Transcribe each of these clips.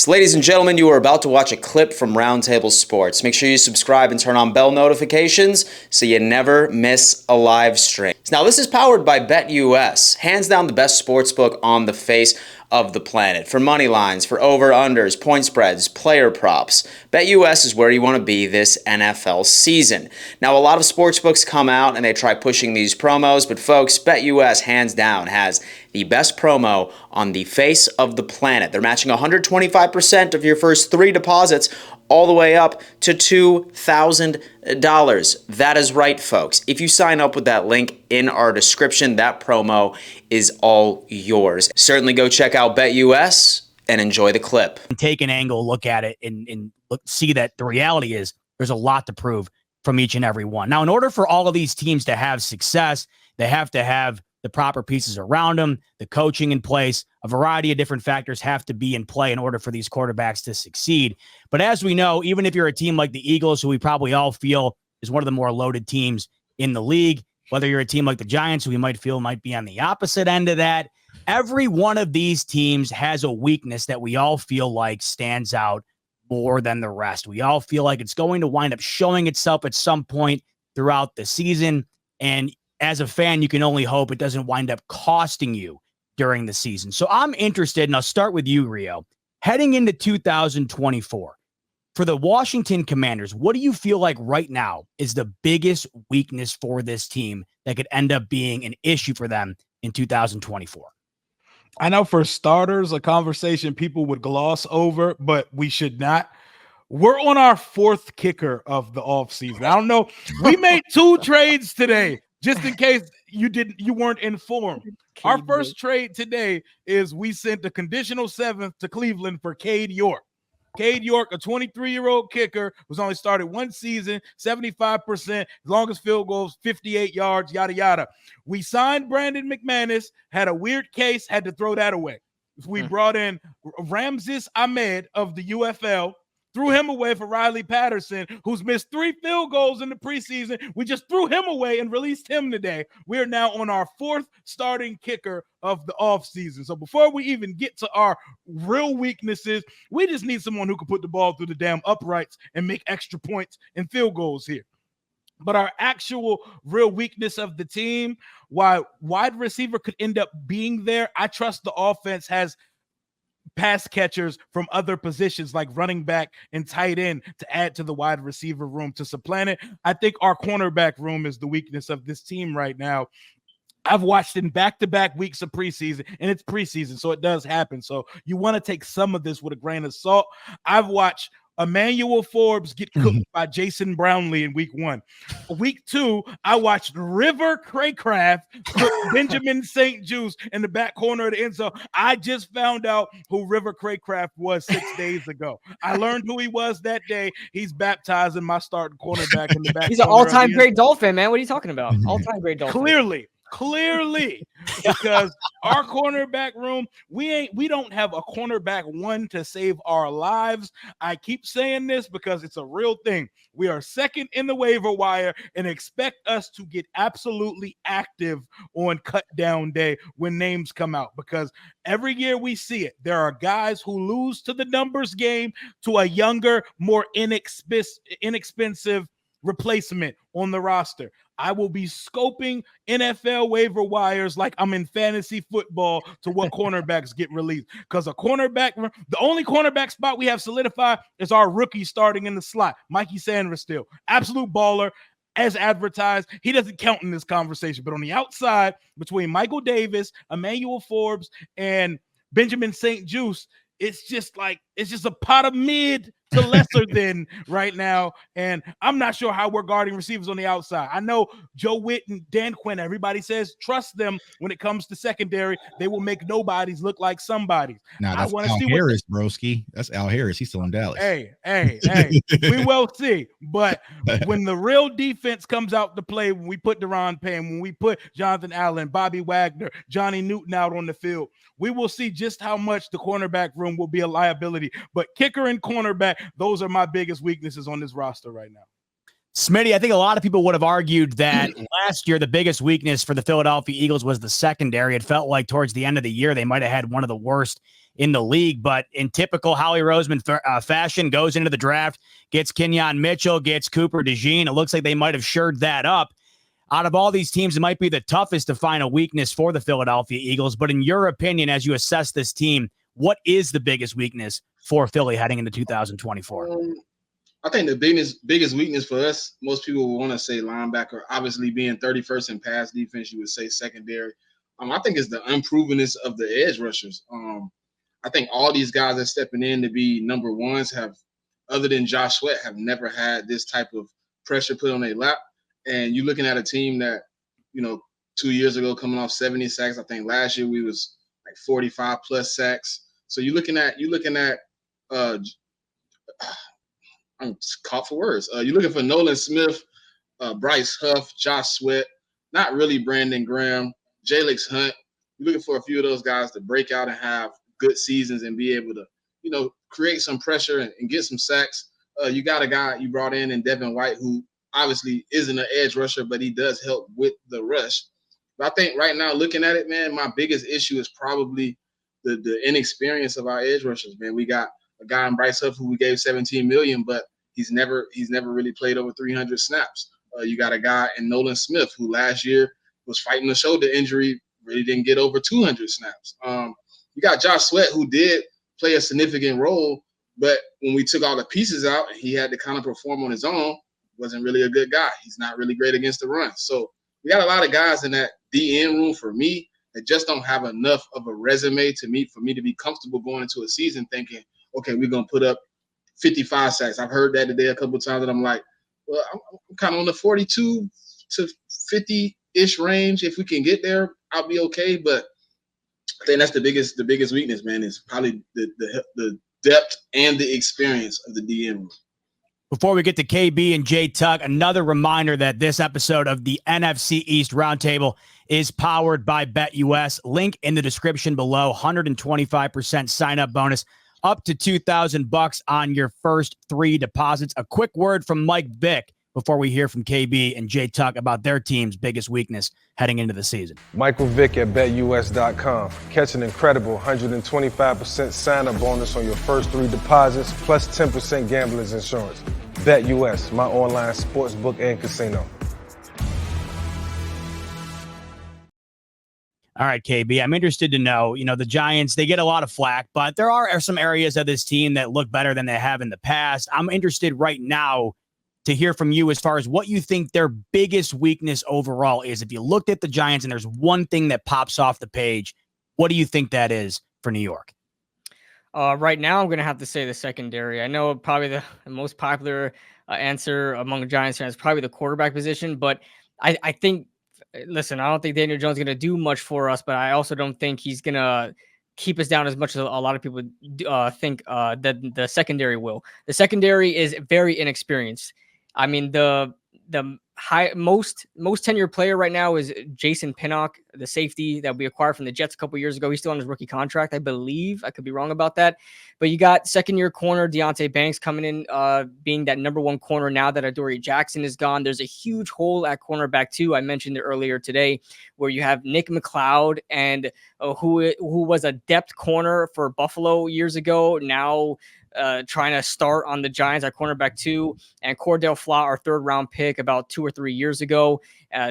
So, ladies and gentlemen, you are about to watch a clip from Roundtable Sports. Make sure you subscribe and turn on bell notifications so you never miss a live stream. Now, this is powered by BetUS, hands down the best sportsbook on the face of the planet. For money lines, for over-unders, point spreads, player props, BetUS is where you want to be this NFL season. Now, a lot of sportsbooks come out and they try pushing these promos, but folks, BetUS hands down has the best promo on the face of the planet. They're matching 125% of your first 3 deposits all the way up to $2,000. That is right, folks. If you sign up with that link in our description, that promo is all yours. Certainly go check out BetUS and enjoy the clip. Take an angle, look at it, and see that the reality is there's a lot to prove from each and every one. Now, in order for all of these teams to have success, they have to have the proper pieces around them, the coaching in place. A variety of different factors have to be in play in order for these quarterbacks to succeed. But as we know, even if you're a team like the Eagles, who we probably all feel is one of the more loaded teams in the league, whether you're a team like the Giants, who we might feel might be on the opposite end of that, every one of these teams has a weakness that we all feel like stands out more than the rest. We all feel like it's going to wind up showing itself at some point throughout the season. And as a fan, you can only hope it doesn't wind up costing you during the season. So I'm interested, and I'll start with you, Rio. Heading into 2024, for the Washington Commanders, what do you feel like right now is the biggest weakness for this team that could end up being an issue for them in 2024? I know for starters, a conversation people would gloss over, but we should not. We're on our 4th kicker of the offseason. I don't know. We made 2 trades today. Just in case you weren't informed. Our first trade today is we sent a conditional 7th to Cleveland for Cade York. Cade York, a 23-year-old kicker, was only started 1 season, 75%, longest field goals, 58 yards, yada, yada. We signed Brandon McManus, had a weird case, had to throw that away. We brought in Ramses Ahmed of the UFL, threw him away for Riley Patterson, who's missed 3 field goals in the preseason. We just threw him away and released him today. We are now on our 4th starting kicker of the offseason. So before we even get to our real weaknesses, we just need someone who can put the ball through the damn uprights and make extra points and field goals here. But our actual real weakness of the team, why wide receiver could end up being there, I trust the offense has pass catchers from other positions like running back and tight end to add to the wide receiver room to supplant it. I think our cornerback room is the weakness of this team right now. I've watched in back-to-back weeks of preseason, and it's preseason, so it does happen. So you want to take some of this with a grain of salt. I've watched Emmanuel Forbes get cooked by Jason Brownlee in week 1. Week 2, I watched River Craycraft cook Benjamin St. Juice in the back corner of the end zone. I just found out who River Craycraft was 6 days ago. I learned who he was that day. He's baptizing my starting cornerback in the back. He's an all-time great Dolphin, man. What are you talking about? All-time great Dolphin. Clearly, because our cornerback room, we don't have a cornerback 1 to save our lives. I keep saying this because it's a real thing. We are 2nd in the waiver wire and expect us to get absolutely active on cut down day when names come out, because every year we see it. There are guys who lose to the numbers game to a younger, more inexpensive replacement on the roster. I will be scoping NFL waiver wires like I'm in fantasy football to what cornerbacks get released. Because the only cornerback spot we have solidified is our rookie starting in the slot, Mikey Sanders still. Absolute baller, as advertised. He doesn't count in this conversation. But on the outside, between Michael Davis, Emmanuel Forbes, and Benjamin St. Juice, it's just a pot of mid to lesser than right now. And I'm not sure how we're guarding receivers on the outside. I know Joe Witt and Dan Quinn, everybody says trust them when it comes to secondary. They will make nobodies look like somebodies. Nah, that's Al Harris, broski. That's Al Harris. He's still in Dallas. Hey, we will see. But when the real defense comes out to play, when we put Deron Payne, when we put Jonathan Allen, Bobby Wagner, Johnny Newton out on the field, we will see just how much the cornerback room will be a liability. But kicker and cornerback, those are my biggest weaknesses on this roster right now. Smitty, I think a lot of people would have argued that last year the biggest weakness for the Philadelphia Eagles was the secondary. It felt like towards the end of the year they might have had one of the worst in the league. But in typical Howie Roseman fashion, goes into the draft, gets Kenyon Mitchell, gets Cooper DeJean. It looks like they might have shored that up. Out of all these teams, it might be the toughest to find a weakness for the Philadelphia Eagles. But in your opinion, as you assess this team, what is the biggest weakness for Philly heading into 2024? I think the biggest weakness for us, most people will want to say linebacker. Obviously, being 31st in pass defense, you would say secondary. I think it's the unprovenness of the edge rushers. I think all these guys that are stepping in to be number ones have, other than Josh Sweat, have never had this type of pressure put on their lap. And you're looking at a team that, 2 years ago coming off 70 sacks. I think last year we was like 45 plus sacks. So you're looking at I'm caught for words. You're looking for Nolan Smith, Bryce Huff, Josh Sweat, not really Brandon Graham, Jalix Hunt. You're looking for a few of those guys to break out and have good seasons and be able to, create some pressure and get some sacks. You got a guy you brought in Devin White, who obviously isn't an edge rusher, but he does help with the rush. But I think right now, looking at it, man, my biggest issue is probably the inexperience of our edge rushers, man. We got a guy in Bryce Huff who we gave $17 million, but he's never really played over 300 snaps. You got a guy in Nolan Smith who last year was fighting a shoulder injury, really didn't get over 200 snaps. You got Josh Sweat who did play a significant role, but when we took all the pieces out and he had to kind of perform on his own, wasn't really a good guy. He's not really great against the run. So we got a lot of guys in that DN room for me that just don't have enough of a resume for me to be comfortable going into a season thinking, okay, we're going to put up 55 sacks. I've heard that today a couple of times, and I'm like, well, I'm kind of on the 42 to 50-ish range. If we can get there, I'll be okay. But I think that's the biggest weakness, man, is probably the depth and the experience of the DN room. Before we get to KB and J Tuck, another reminder that this episode of the NFC East Roundtable is powered by BetUS. Link in the description below. 125% sign-up bonus, up to $2,000 on your first 3 deposits. A quick word from Mike Vick before we hear from KB and J Tuck about their team's biggest weakness heading into the season. Michael Vick at BetUS.com. Catch an incredible 125% sign-up bonus on your first 3 deposits, plus 10% gambler's insurance. BetUS, my online sportsbook and casino. All right, KB, I'm interested to know, the Giants, they get a lot of flack, but there are some areas of this team that look better than they have in the past. I'm interested right now to hear from you as far as what you think their biggest weakness overall is. If you looked at the Giants and there's one thing that pops off the page, what do you think that is for New York? Right now, I'm going to have to say the secondary. I know probably the most popular answer among Giants fans is probably the quarterback position, but I think, listen, I don't think Daniel Jones is going to do much for us, but I also don't think he's going to keep us down as much as a lot of people think that the secondary will. The secondary is very inexperienced. I mean, the most tenured player right now is Jason Pinnock, the safety that we acquired from the Jets a couple years ago. He's still on his rookie contract, I believe. I could be wrong about that. But you got second-year corner Deonte Banks coming in, being that number 1 corner now that Adoree Jackson is gone. There's a huge hole at cornerback, too. I mentioned it earlier today, where you have Nick McLeod, and who was a depth corner for Buffalo years ago, now trying to start on the Giants at cornerback 2, and Cordell Flott, our 3rd-round pick about 2 or 3 years ago.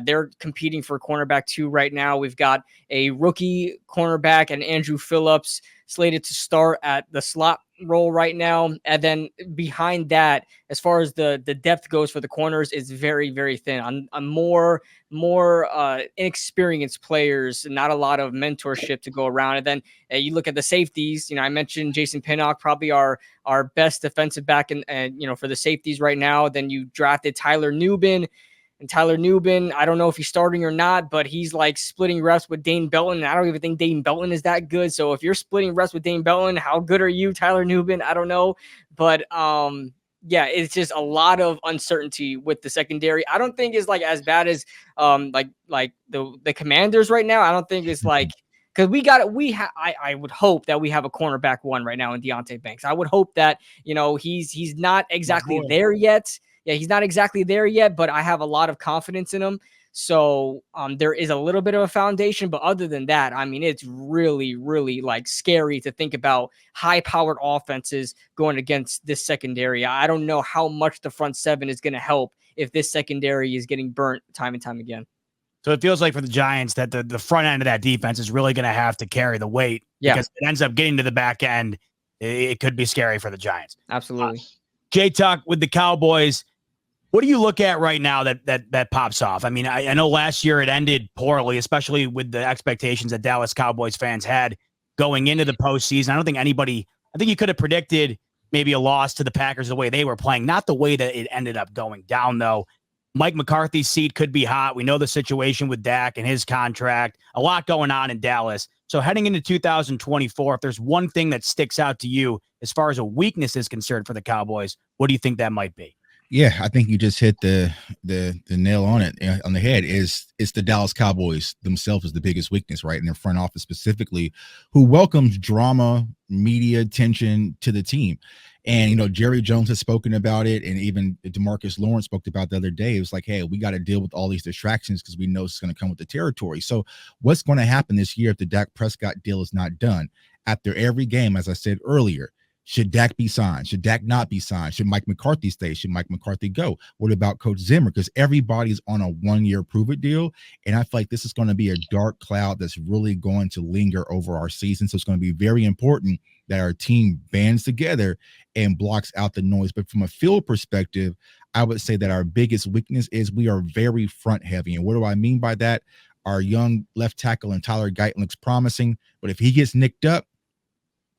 They're competing for cornerback 2 right now. We've got a rookie cornerback and Andrew Phillips slated to start at the slot role right now. And then behind that, as far as the depth goes for the corners, is very, very thin. I'm more inexperienced players, not a lot of mentorship to go around. And then you look at the safeties. I mentioned Jason Pinnock, probably our best defensive back, and for the safeties right now. Then you drafted Tyler Nubin. And Tyler Nubin, I don't know if he's starting or not, but he's like splitting reps with Dane Belton. And I don't even think Dane Belton is that good. So if you're splitting reps with Dane Belton, how good are you, Tyler Nubin? I don't know. But yeah, it's just a lot of uncertainty with the secondary. I don't think it's like as bad as like the Commanders right now. I don't think it's like, because I would hope that we have a cornerback 1 right now in Deonte Banks. I would hope that, he's not exactly there yet. Yeah, he's not exactly there yet, but I have a lot of confidence in him. So there is a little bit of a foundation, but other than that, I mean, it's really, really like scary to think about high-powered offenses going against this secondary. I don't know how much the front seven is going to help if this secondary is getting burnt time and time again. So it feels like for the Giants that the front end of that defense is really going to have to carry the weight because it ends up getting to the back end. It could be scary for the Giants. Absolutely. Jay Tuck with the Cowboys. What do you look at right now that pops off? I mean, I know last year it ended poorly, especially with the expectations that Dallas Cowboys fans had going into the postseason. I think you could have predicted maybe a loss to the Packers the way they were playing, not the way that it ended up going down, though. Mike McCarthy's seat could be hot. We know the situation with Dak and his contract, a lot going on in Dallas. So heading into 2024, if there's one thing that sticks out to you as far as a weakness is concerned for the Cowboys, what do you think that might be? Yeah, I think you just hit the nail on it, on the head. It's the Dallas Cowboys themselves is the biggest weakness, right? In their front office specifically, who welcomes drama, media attention to the team. And, Jerry Jones has spoken about it, and even DeMarcus Lawrence spoke about the other day. It was like, hey, we got to deal with all these distractions because we know it's going to come with the territory. So what's going to happen this year if the Dak Prescott deal is not done? After every game, as I said earlier, should Dak be signed? Should Dak not be signed? Should Mike McCarthy stay? Should Mike McCarthy go? What about Coach Zimmer? Because everybody's on a 1-year prove-it deal, and I feel like this is going to be a dark cloud that's really going to linger over our season. So it's going to be very important that our team bands together and blocks out the noise. But from a field perspective, I would say that our biggest weakness is we are very front heavy. And what do I mean by that? Our young left tackle and Tyler Guyton looks promising, but if he gets nicked up,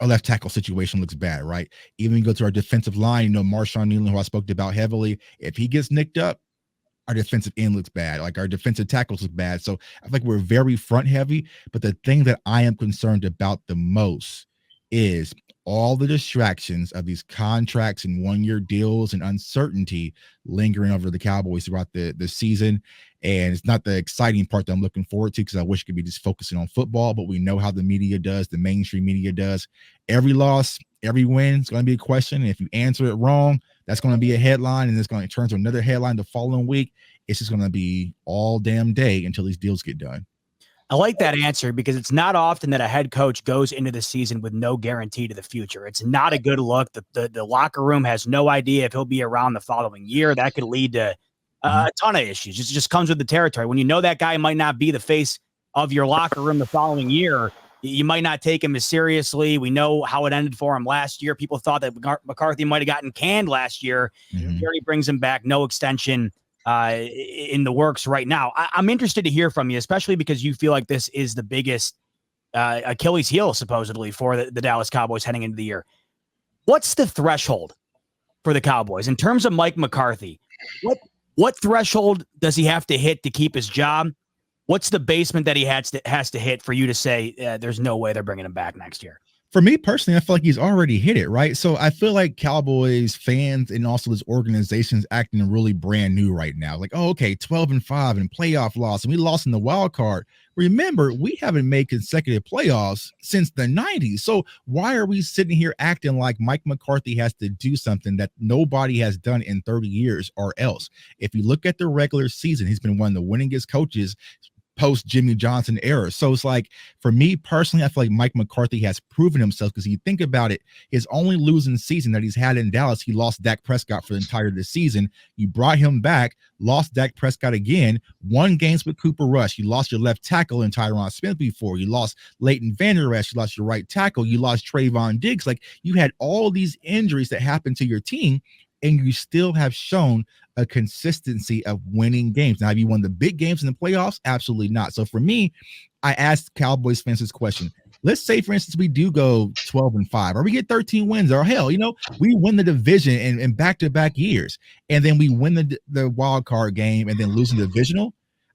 our left tackle situation looks bad, right? Even when you go to our defensive line, Marshawn Nealon, who I spoke about heavily, if he gets nicked up, our defensive end looks bad. Like our defensive tackles look bad. So I feel like we're very front heavy. But the thing that I am concerned about the most is all the distractions of these contracts and 1-year deals and uncertainty lingering over the Cowboys throughout the season. And it's not the exciting part that I'm looking forward to because I wish it could be just focusing on football, but we know how the media does, the mainstream media does. Every loss, every win is going to be a question. And if you answer it wrong, that's going to be a headline, and it's going to turn to another headline the following week. It's just going to be all damn day until these deals get done. I like that answer because it's not often that a head coach goes into the season with no guarantee to the future. It's not a good look. The locker room has no idea if he'll be around the following year. That could lead to a ton of issues. It just comes with the territory. When you know that guy might not be the face of your locker room the following year, you might not take him as seriously. We know how it ended for him last year. People thought that McCarthy might have gotten canned last year. Jerry brings him back, no extension in the works right now. I'm interested to hear from you, especially because you feel like this is the biggest Achilles heel, supposedly, for the Dallas Cowboys heading into the year. What's the threshold for the Cowboys in terms of Mike McCarthy? What threshold does he have to hit to keep his job? What's the basement that he has to hit for you to say there's no way they're bringing him back next year? For me personally, I feel like he's already hit it, right? So I feel like Cowboys fans and also this organization is acting really brand new right now. Like, oh, okay, 12-5 and playoff loss, and we lost in the wild card. Remember, we haven't made consecutive playoffs since the 90s. So why are we sitting here acting like Mike McCarthy has to do something that nobody has done in 30 years or else? If you look at the regular season, he's been one of the winningest coaches post Jimmy Johnson era. So it's like, for me personally, I feel like Mike McCarthy has proven himself because you think about it, his only losing season that he's had in Dallas, he lost Dak Prescott for the entire of the season. You brought him back, lost Dak Prescott again, won games with Cooper Rush. You lost your left tackle in Tyron Smith before. You lost Leighton Vander Esch. You lost your right tackle. You lost Trayvon Diggs. Like, you had all these injuries that happened to your team, and you still have shown a consistency of winning games. Now, have you won the big games in the playoffs? Absolutely not. So for me, I asked Cowboys fans this question. Let's say, for instance, we do go 12-5, or we get 13 wins, or hell, we win the division in back-to-back years, and then we win the wild card game and then lose the divisional.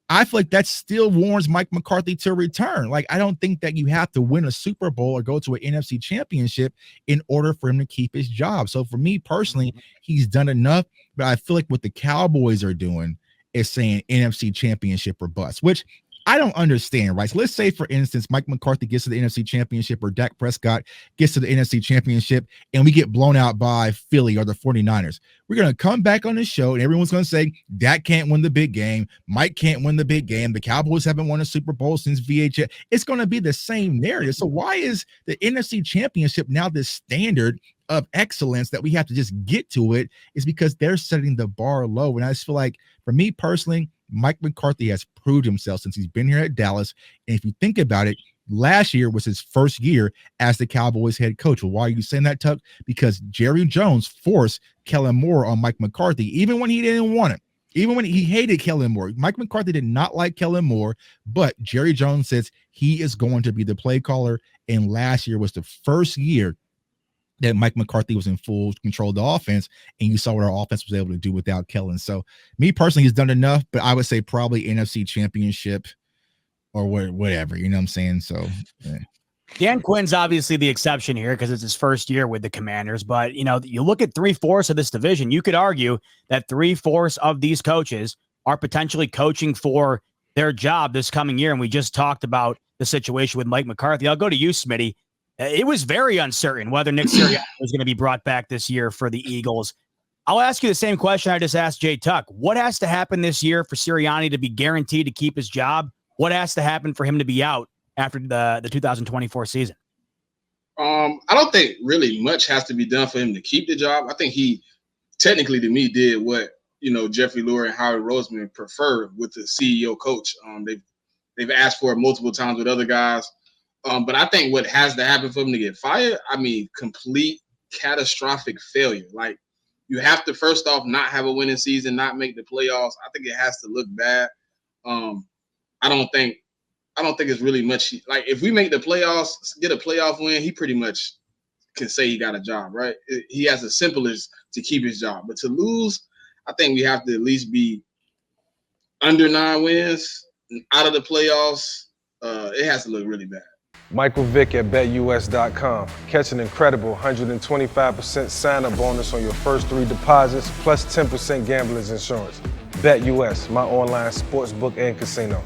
I feel like that still warrants Mike McCarthy to return. Like, I don't think that you have to win a Super Bowl or go to an NFC championship in order for him to keep his job. So for me personally, he's done enough, but I feel like what the Cowboys are doing is saying NFC championship or bust, which I don't understand, right? So let's say, for instance, Mike McCarthy gets to the NFC Championship or Dak Prescott gets to the NFC Championship and we get blown out by Philly or the 49ers. We're going to come back on the show and everyone's going to say Dak can't win the big game. Mike can't win the big game. The Cowboys haven't won a Super Bowl since VHS. It's going to be the same narrative. So why is the NFC Championship now this standard of excellence that we have to just get to it? Is because they're setting the bar low. And I just feel like, for me personally, Mike McCarthy has proved himself since he's been here at Dallas. And if you think about it, last year was his first year as the Cowboys head coach. Well, why are you saying that, Tuck? Because Jerry Jones forced Kellen Moore on Mike McCarthy, even when he didn't want it. Even when he hated Kellen Moore. Mike McCarthy did not like Kellen Moore, but Jerry Jones says he is going to be the play caller. And last year was the first year that Mike McCarthy was in full control of the offense, and you saw what our offense was able to do without Kellen. So me personally, he's done enough, but I would say probably NFC Championship or whatever, you know what I'm saying? So yeah. Dan Quinn's obviously the exception here because it's his first year with the Commanders. But, you know, you look at 3/4 of this division, you could argue that 3/4 of these coaches are potentially coaching for their job this coming year. And we just talked about the situation with Mike McCarthy. I'll go to you, Smitty. It was very uncertain whether Nick Sirianni was going to be brought back this year for the Eagles. I'll ask you the same question I just asked Jay Tuck. What has to happen this year for Sirianni to be guaranteed to keep his job? What has to happen for him to be out after the 2024 season? I don't think really much has to be done for him to keep the job. I think he technically, to me, did what, you know, Jeffrey Lurie and Howard Roseman prefer with the CEO coach. They've asked for it multiple times with other guys. But I think what has to happen for him to get fired, I mean, complete catastrophic failure. Like, you have to, first off, not have a winning season, not make the playoffs. I think it has to look bad. I don't think it's really much. Like, if we make the playoffs, get a playoff win, he pretty much can say he got a job, right? He has as simple as to keep his job. But to lose, I think we have to at least be under 9 wins, out of the playoffs. It has to look really bad. Michael Vick at BetUS.com. Catch an incredible 125% sign-up bonus on your first 3 deposits, plus 10% gambler's insurance. BetUS, my online sportsbook and casino.